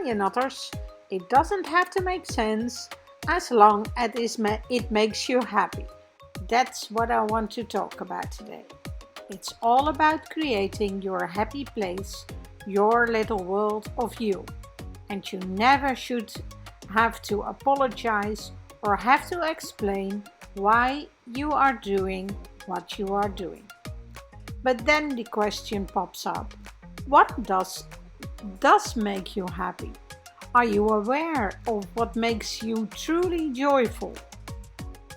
million others. It doesn't have to make sense as long as it makes you happy. That's what I want to talk about today. It's all about creating your happy place, your little world of you. And you never should have to apologize or have to explain why you are doing what you are doing. But then the question pops up, what does make you happy? Are you aware of what makes you truly joyful?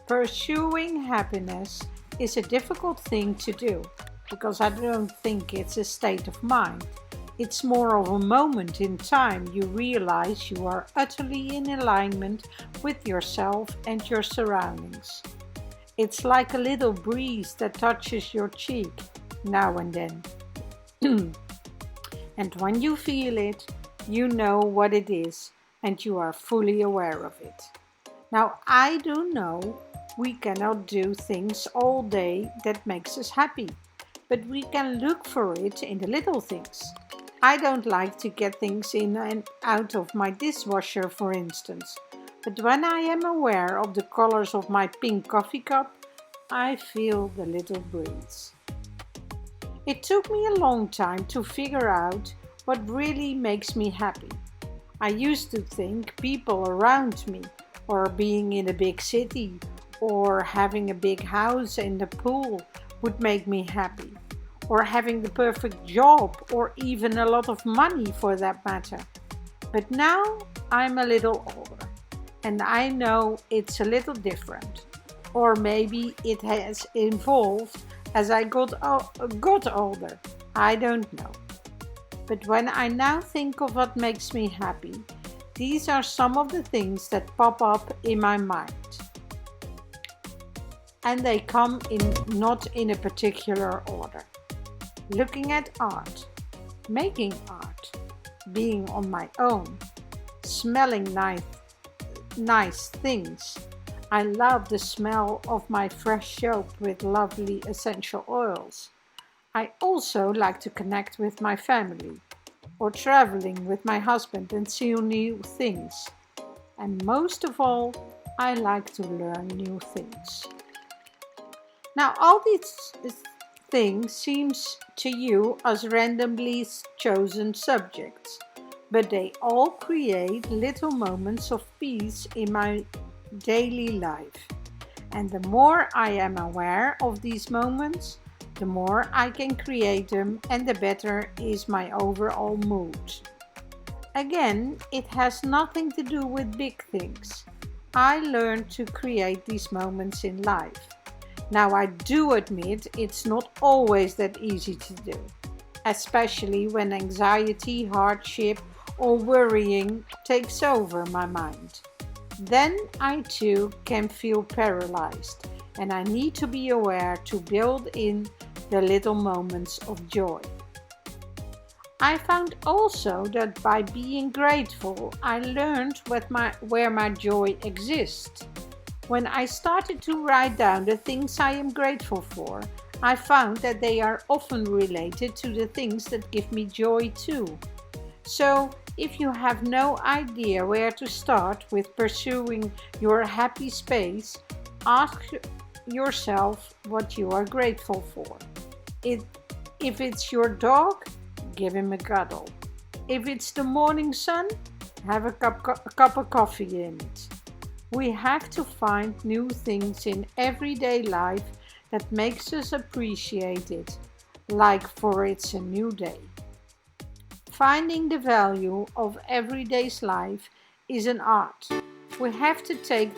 Pursuing happiness is a difficult thing to do because I don't think it's a state of mind. It's more of a moment in time you realize you are utterly in alignment with yourself and your surroundings. It's like a little breeze that touches your cheek now and then. And when you feel it, you know what it is and you are fully aware of it. Now, I do know we cannot do things all day that makes us happy, but we can look for it in the little things. I don't like to get things in and out of my dishwasher, for instance, but when I am aware of the colors of my pink coffee cup, I feel the little breeze. It took me a long time to figure out what really makes me happy. I used to think people around me, or being in a big city, or having a big house and a pool would make me happy, or having the perfect job, or even a lot of money for that matter. But now I'm a little older, and I know it's a little different. Or maybe it has evolved as I got older. I don't know. But when I now think of what makes me happy, these are some of the things that pop up in my mind. And they come not in a particular order. Looking at art, making art, being on my own, smelling nice things. I love the smell of my fresh soap with lovely essential oils. I also like to connect with my family or traveling with my husband and see new things. And most of all, I like to learn new things. Now, all these things seems to you as randomly chosen subjects, but they all create little moments of peace in my daily life. And the more I am aware of these moments, the more I can create them and the better is my overall mood. Again, it has nothing to do with big things. I learned to create these moments in life. Now, I do admit it's not always that easy to do, especially when anxiety, hardship, or worrying takes over my mind. Then I too can feel paralyzed, and I need to be aware to build in the little moments of joy. I found also that by being grateful, I learned where my joy exists. When I started to write down the things I am grateful for, I found that they are often related to the things that give me joy too. So, if you have no idea where to start with pursuing your happy space, ask yourself what you are grateful for. If it's your dog, give him a cuddle. If it's the morning sun, have a cup of coffee in it. We have to find new things in everyday life that makes us appreciate it, like for it's a new day. Finding the value of everyday's life is an art. We have to take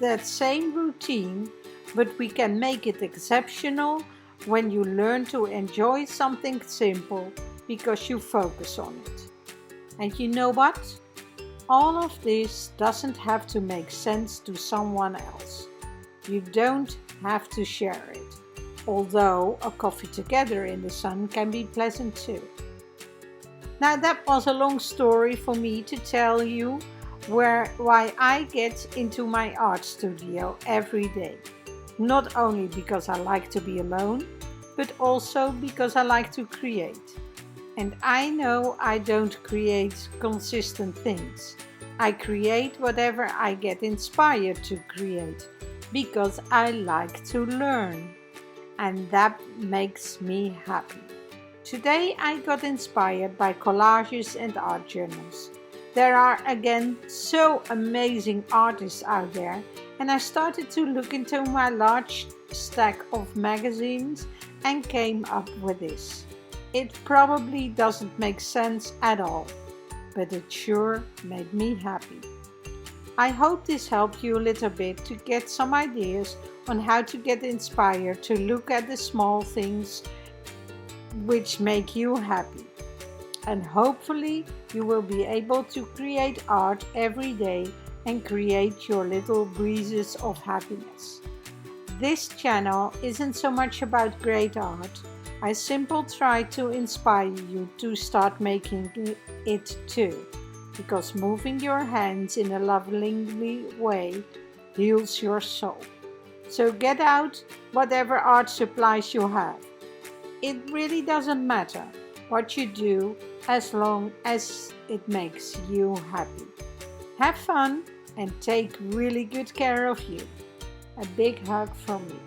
that same routine, but we can make it exceptional when you learn to enjoy something simple because you focus on it. And you know what? All of this doesn't have to make sense to someone else. You don't have to share it. Although a coffee together in the sun can be pleasant too. Now that was a long story for me to tell you why I get into my art studio every day. Not only because I like to be alone, but also because I like to create. And I know I don't create consistent things. I create whatever I get inspired to create because I like to learn, and that makes me happy. Today I got inspired by collages and art journals. There are again so amazing artists out there, and I started to look into my large stack of magazines and came up with this. It probably doesn't make sense at all, but it sure made me happy. I hope this helped you a little bit to get some ideas on how to get inspired to look at the small things which make you happy. And hopefully you will be able to create art every day and create your little breezes of happiness. This channel isn't so much about great art. I simply try to inspire you to start making it too, because moving your hands in a lovingly way heals your soul. So get out whatever art supplies you have. It really doesn't matter what you do as long as it makes you happy. Have fun and take really good care of you. A big hug from me.